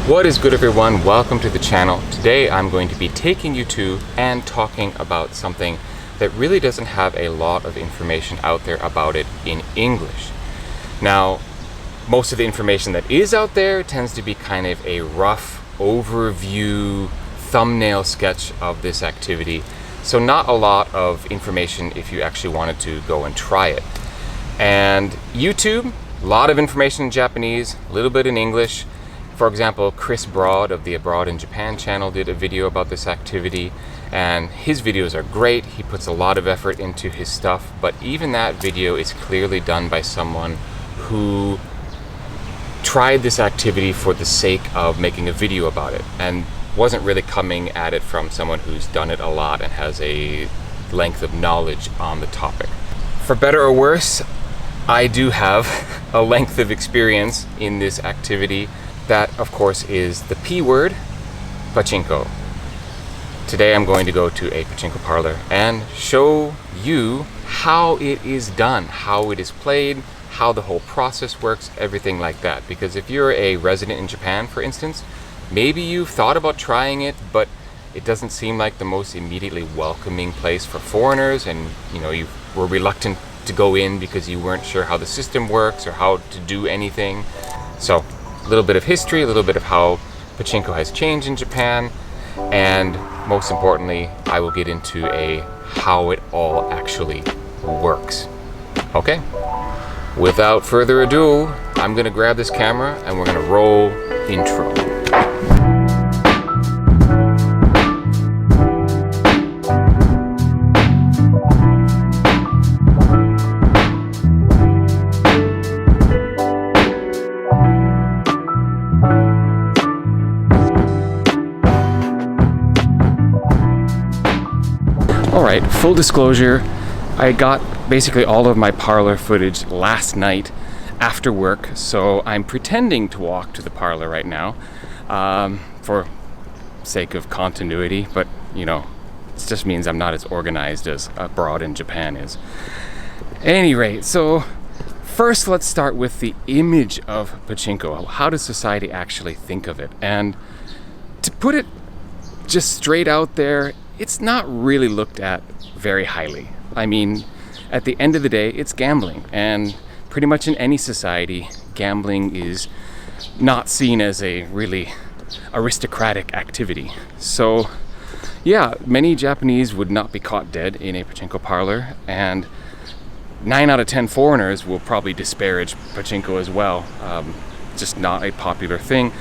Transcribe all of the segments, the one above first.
What is good, everyone? Welcome to the channel. Today I'm going to be taking you to and talking about something that really doesn't have a lot of information out there about it in English. Now, most of the information that is out there tends to be kind of a rough overview, thumbnail sketch of this activity. So not a lot of information if you actually wanted to go and try it. And YouTube, a lot of information in Japanese, a little bit in English. For example, Chris Broad of the Abroad in Japan channel did a video about this activity, and his videos are great. He puts a lot of effort into his stuff, but even that video is clearly done by someone who tried this activity for the sake of making a video about it and wasn't really coming at it from someone who's done it a lot and has a length of knowledge on the topic. For better or worse, I do have a length of experience in this activity. That, of course, is the P word, Pachinko. Today I'm going to go to a Pachinko parlor and show you how it is done, how it is played, how the whole process works, everything like that. Because if you're a resident in Japan, for instance, maybe you've thought about trying it, but it doesn't seem like the most immediately welcoming place for foreigners, and you were reluctant to go in because you weren't sure how the system works or how to do anything. So a little bit of history, a little bit of how Pachinko has changed in Japan, and most importantly, I will get into how it all actually works. Okay, without further ado, I'm gonna grab this camera and we're gonna roll intro. Alright, full disclosure, I got basically all of my parlor footage last night after work, so I'm pretending to walk to the parlor right now for sake of continuity, but it just means I'm not as organized as Abroad in Japan is. At any rate, so first let's start with the image of Pachinko. How does society actually think of it? And to put it just straight out there, it's not really looked at very highly. I mean, at the end of the day, it's gambling, and pretty much in any society, gambling is not seen as a really aristocratic activity. So yeah, many Japanese would not be caught dead in a Pachinko parlor, and 9 out of 10 foreigners will probably disparage Pachinko as well. Just not a popular thing.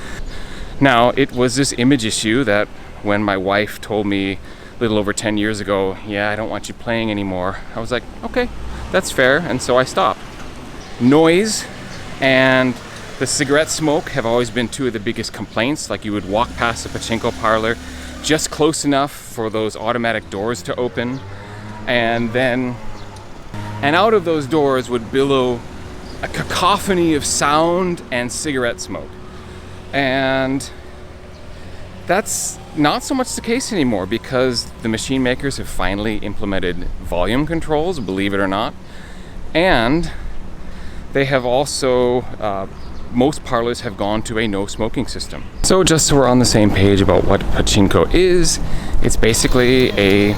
Now, it was this image issue that when my wife told me a little over 10 years ago, yeah, I don't want you playing anymore, I was like, okay, that's fair, and so I stopped. Noise and the cigarette smoke have always been two of the biggest complaints. Like, you would walk past a Pachinko parlor just close enough for those automatic doors to open, and out of those doors would billow a cacophony of sound and cigarette smoke. And that's not so much the case anymore, because the machine makers have finally implemented volume controls, believe it or not. And they have also, most parlors have gone to a no smoking system. So just so we're on the same page about what Pachinko is, it's basically a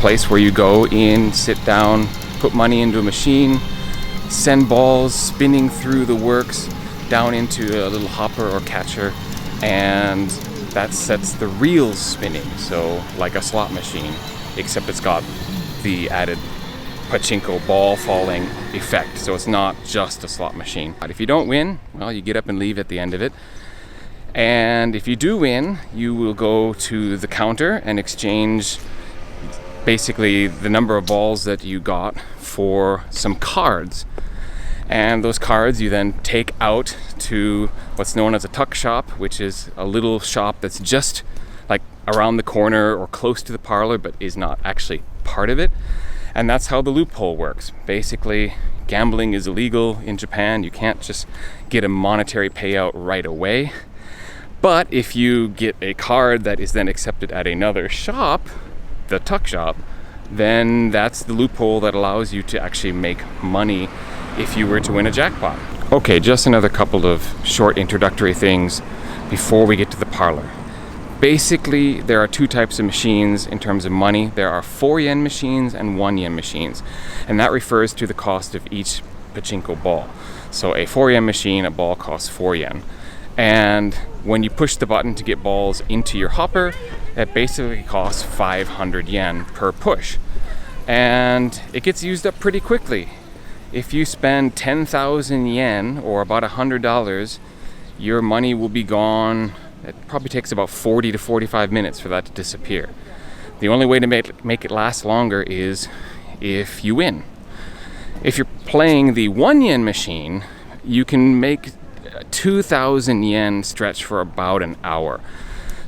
place where you go in, sit down, put money into a machine, send balls spinning through the works down into a little hopper or catcher, and that sets the reels spinning, so like a slot machine, except it's got the added Pachinko ball falling effect, so it's not just a slot machine. But if you don't win, well, you get up and leave at the end of it. And if you do win, you will go to the counter and exchange basically the number of balls that you got for some cards. And those cards you then take out to what's known as a tuck shop, which is a little shop that's just like around the corner or close to the parlor, but is not actually part of it. And that's how the loophole works. Basically, gambling is illegal in Japan. You can't just get a monetary payout right away. But if you get a card that is then accepted at another shop, the tuck shop, then that's the loophole that allows you to actually make money if you were to win a jackpot. Okay, just another couple of short introductory things. before we get to the parlor. Basically, there are two types of machines in terms of money. There are 4 yen machines and 1 yen machines, and that refers to the cost of each pachinko ball. So a 4 yen machine, a ball costs 4 yen. And when you push the button to get balls into your hopper, it basically costs 500 yen per push. And it gets used up pretty quickly. If you spend 10,000 yen, or about $100, your money will be gone. It probably takes about 40 to 45 minutes for that to disappear. The only way to make it last longer is if you win. If you're playing the 1 yen machine, you can make 2,000 yen stretch for about an hour.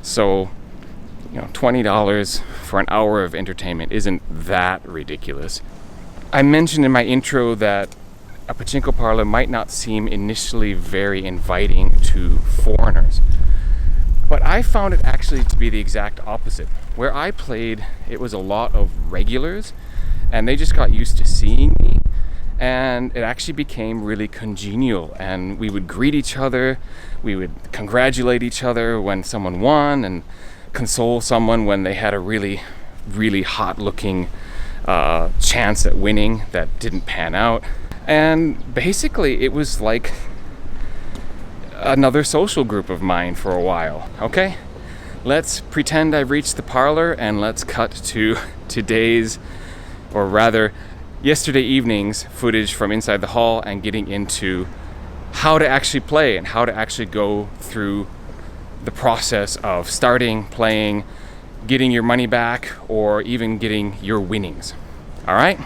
So, $20 for an hour of entertainment isn't that ridiculous. I mentioned in my intro that a pachinko parlor might not seem initially very inviting to foreigners. But I found it actually to be the exact opposite. Where I played, it was a lot of regulars, and they just got used to seeing me, and it actually became really congenial. And we would greet each other, we would congratulate each other when someone won, and console someone when they had a really, really hot-looking chance at winning that didn't pan out. And basically, it was like another social group of mine for a while. Okay, let's pretend I've reached the parlor, and let's cut to today's, or rather yesterday evening's footage from inside the hall, and getting into how to actually play and how to actually go through the process of starting, playing, getting your money back, or even getting your winnings. All right?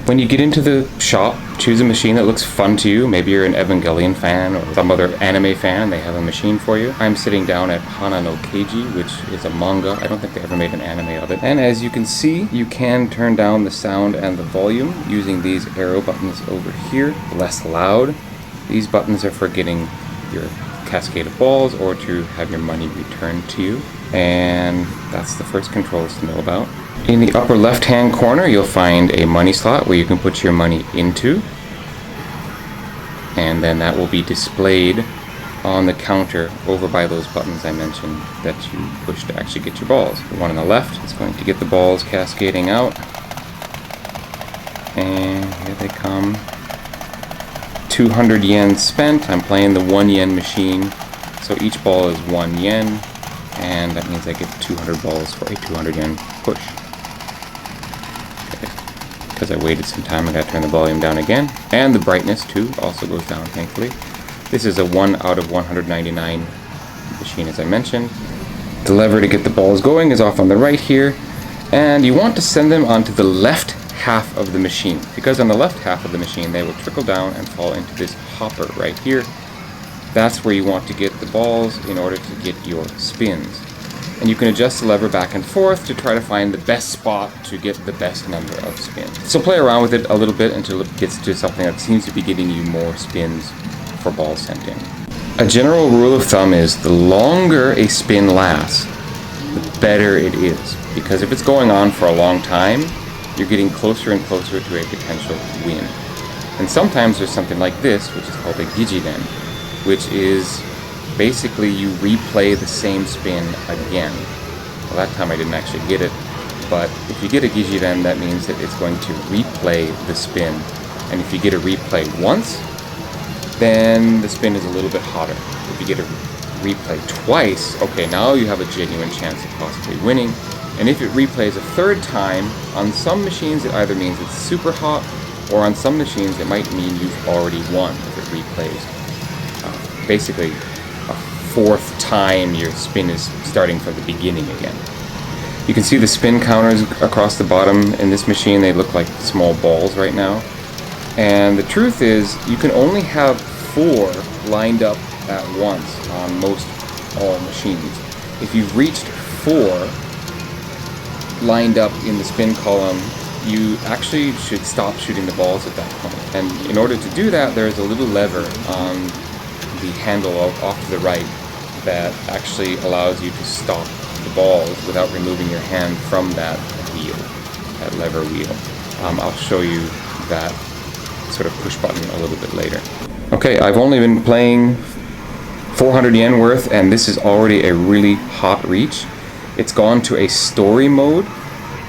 When you get into the shop, choose a machine that looks fun to you. Maybe you're an Evangelion fan or some other anime fan and they have a machine for you. I'm sitting down at Hana no Keiji, which is a manga. I don't think they ever made an anime of it. And as you can see, you can turn down the sound and the volume using these arrow buttons over here. Less loud. These buttons are for getting your cascade of balls or to have your money returned to you. And that's the first controls to know about. In the upper left hand corner, you'll find a money slot where you can put your money into, and then that will be displayed on the counter over by those buttons I mentioned that you push to actually get your balls. The one on the left is going to get the balls cascading out, and here they come. 200 yen spent. I'm playing the 1 yen machine, so each ball is 1 yen, and that means I get 200 balls for a 200 yen push. Because I waited some time, I got to turn the volume down again. And the brightness too also goes down, thankfully. This is a 1 out of 199 machine, as I mentioned. The lever to get the balls going is off on the right here. And you want to send them onto the left half of the machine, because on the left half of the machine they will trickle down and fall into this hopper right here. That's where you want to get the balls in order to get your spins. And you can adjust the lever back and forth to try to find the best spot to get the best number of spins. So play around with it a little bit until it gets to something that seems to be getting you more spins for balls sent in. A general rule of thumb is the longer a spin lasts, the better it is. Because if it's going on for a long time, you're getting closer and closer to a potential win. And sometimes there's something like this, which is called a gijiden, which is basically you replay the same spin again. Well, that time I didn't actually get it, but if you get a gijiden, that means that it's going to replay the spin. And if you get a replay once, then the spin is a little bit hotter. If you get a replay twice, okay, now you have a genuine chance of possibly winning. And if it replays a third time, on some machines it either means it's super hot, or on some machines it might mean you've already won if it replays. Basically, a fourth time your spin is starting from the beginning again. You can see the spin counters across the bottom in this machine. They look like small balls right now. And the truth is, you can only have 4 lined up at once on most all machines. If you've reached 4 lined up in the spin column, you actually should stop shooting the balls at that point. And in order to do that, there's a little lever on the handle off to the right that actually allows you to stop the balls without removing your hand from that wheel, that lever wheel. I'll show you that sort of push button a little bit later. Okay, I've only been playing 400 yen worth, and this is already a really hot reach. It's gone to a story mode,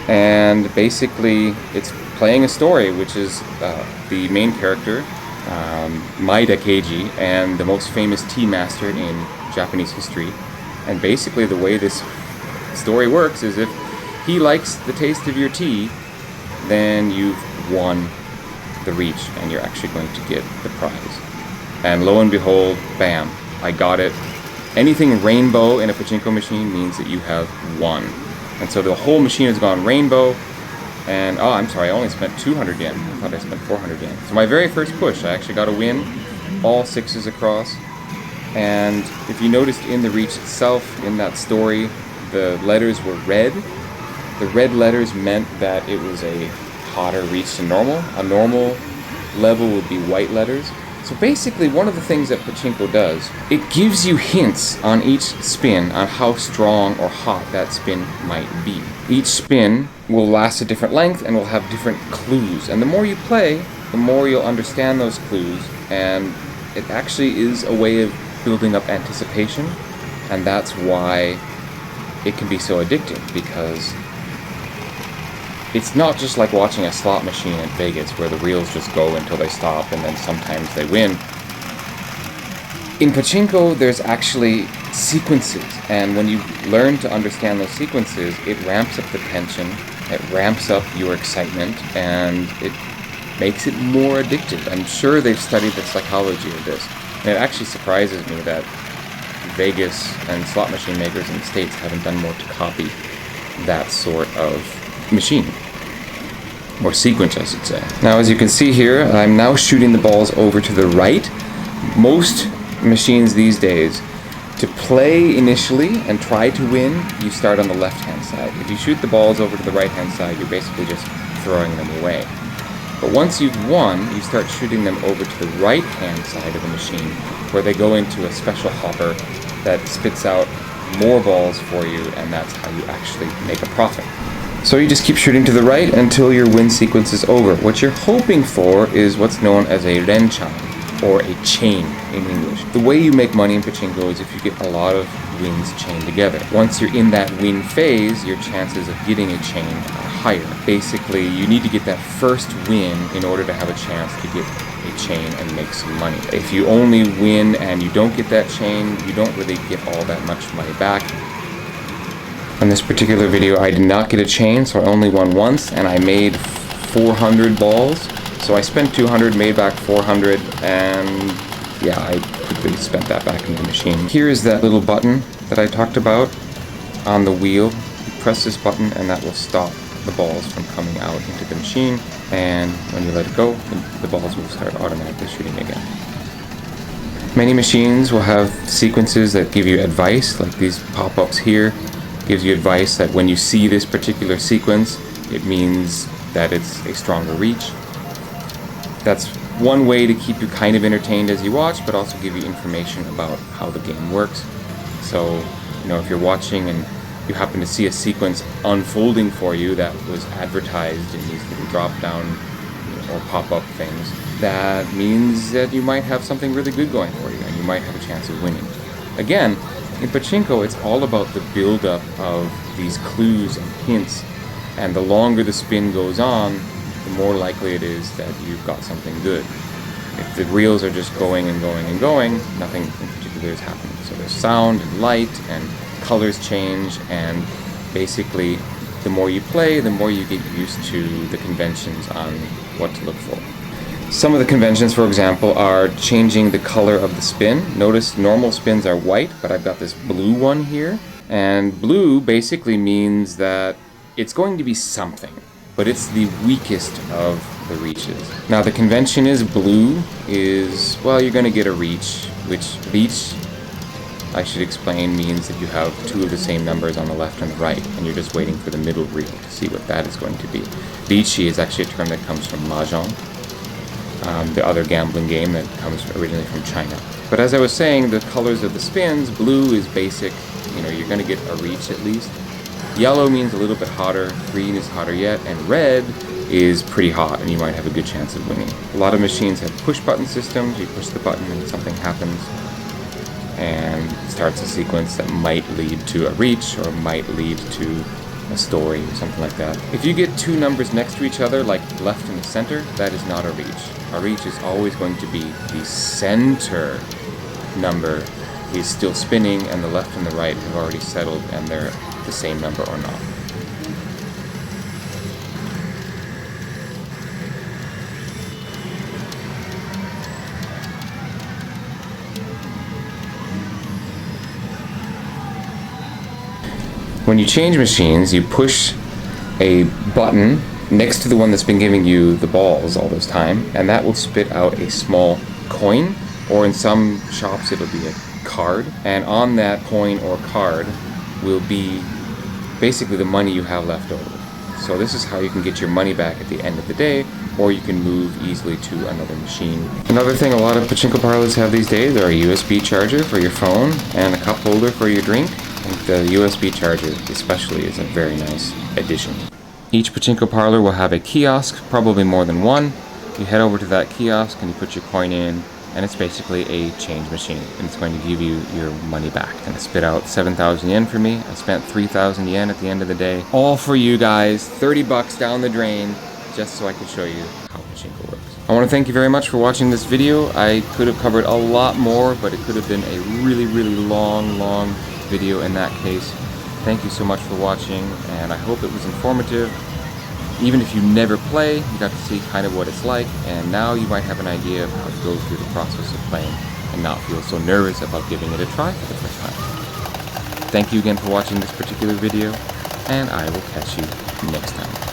and basically it's playing a story, which is the main character, Maeda Keiji, and the most famous tea master in Japanese history. And basically the way this story works is if he likes the taste of your tea, then you've won the reach and you're actually going to get the prize. And lo and behold, bam, I got it. Anything rainbow in a pachinko machine means that you have won. And so the whole machine has gone rainbow, and oh, I'm sorry, I only spent 200 yen. I thought I spent 400 yen. So my very first push, I actually got a win, all sixes across. And if you noticed in the reach itself, in that story, the letters were red. The red letters meant that it was a hotter reach than normal. A normal level would be white letters. So basically, one of the things that Pachinko does, it gives you hints on each spin on how strong or hot that spin might be. Each spin will last a different length and will have different clues. And the more you play, the more you'll understand those clues. And it actually is a way of building up anticipation. And that's why it can be so addicting, because it's not just like watching a slot machine at Vegas where the reels just go until they stop and then sometimes they win. In Pachinko, there's actually sequences, and when you learn to understand those sequences, it ramps up the tension, it ramps up your excitement, and it makes it more addictive. I'm sure they've studied the psychology of this, and it actually surprises me that Vegas and slot machine makers in the States haven't done more to copy that sort of machine, or sequence, I should say. Now, as you can see here, I'm now shooting the balls over to the right. Most machines these days, to play initially and try to win, you start on the left-hand side. If you shoot the balls over to the right-hand side, you're basically just throwing them away. But once you've won, you start shooting them over to the right-hand side of the machine, where they go into a special hopper that spits out more balls for you, and that's how you actually make a profit. So you just keep shooting to the right until your win sequence is over. What you're hoping for is what's known as a renchan, or a chain in English. The way you make money in Pachinko is if you get a lot of wins chained together. Once you're in that win phase, your chances of getting a chain are higher. Basically, you need to get that first win in order to have a chance to get a chain and make some money. If you only win and you don't get that chain, you don't really get all that much money back. On this particular video, I did not get a chain, so I only won once, and I made 400 balls. So I spent 200, made back 400, and yeah, I quickly spent that back in the machine. Here is that little button that I talked about on the wheel. You press this button and that will stop the balls from coming out into the machine, and when you let it go, the balls will start automatically shooting again. Many machines will have sequences that give you advice, like these pop-ups here. Gives you advice that when you see this particular sequence, it means that it's a stronger reach. That's one way to keep you kind of entertained as you watch, but also give you information about how the game works. So, you know, if you're watching and you happen to see a sequence unfolding for you that was advertised in these little drop-down, or pop-up things, that means that you might have something really good going for you, and you might have a chance of winning. Again, in Pachinko, it's all about the build-up of these clues and hints, and the longer the spin goes on, the more likely it is that you've got something good. If the reels are just going and going and going, nothing in particular is happening. So there's sound and light, and colors change, and basically, the more you play, the more you get used to the conventions on what to look for. Some of the conventions, for example, are changing the color of the spin. Notice normal spins are white, but I've got this blue one here. And blue basically means that it's going to be something, but it's the weakest of the reaches. Now the convention is blue is, well, you're going to get a reach, which reach, I should explain, means that you have two of the same numbers on the left and the right, and you're just waiting for the middle reel to see what that is going to be. Lichi is actually a term that comes from Mahjong, the other gambling game that comes originally from China. But as I was saying, the colors of the spins, blue is basic, you know, you're going to get a reach at least. Yellow means a little bit hotter, green is hotter yet, and red is pretty hot, and you might have a good chance of winning. A lot of machines have push button systems. You push the button and something happens, and starts a sequence that might lead to a reach or might lead to a story or something like that. If you get two numbers next to each other, like left and the center, that is not a reach. A reach is always going to be the center number is still spinning and the left and the right have already settled and they're the same number or not. When you change machines, you push a button next to the one that's been giving you the balls all this time, and that will spit out a small coin, or in some shops it'll be a card, and on that coin or card will be basically the money you have left over. So this is how you can get your money back at the end of the day, or you can move easily to another machine. Another thing a lot of pachinko parlors have these days are a USB charger for your phone and a cup holder for your drink. And the USB charger especially is a very nice addition. Each pachinko parlor will have a kiosk, probably more than one. You head over to that kiosk and you put your coin in, and it's basically a change machine, and it's going to give you your money back. And it spit out 7,000 yen for me. I spent 3,000 yen at the end of the day. All for you guys, 30 bucks down the drain, just so I could show you how pachinko works. I want to thank you very much for watching this video. I could have covered a lot more, but it could have been a really long video in that case. Thank you so much for watching, and I hope it was informative. Even if you never play, you got to see kind of what it's like, and now you might have an idea of how to go through the process of playing and not feel so nervous about giving it a try for the first time. Thank you again for watching this particular video, and I will catch you next time.